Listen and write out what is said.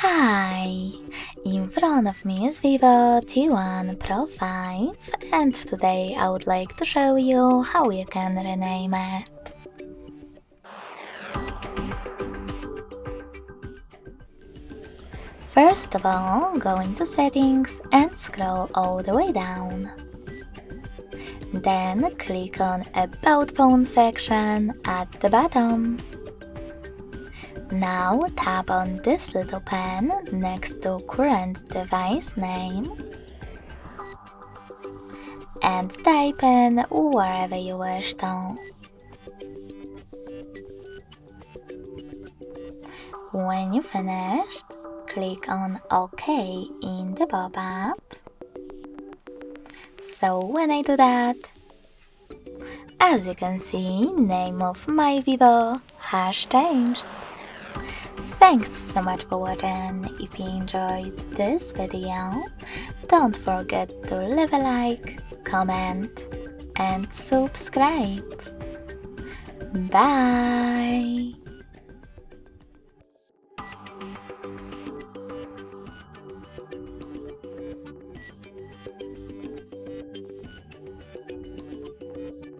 Hi! In front of me is VIVO T1 Pro 5 and today I would like to show you how you can rename it. First of all, go into settings and scroll all the way down. Then click on About Phone section at the bottom. Now tap on this little pen next to current device name and type in wherever you wish to. When you finished, click on OK in the pop-up. So when I do that, as you can see, name of my Vivo has changed. Thanks so much for watching. If you enjoyed this video, don't forget to leave a like, comment and subscribe. Bye!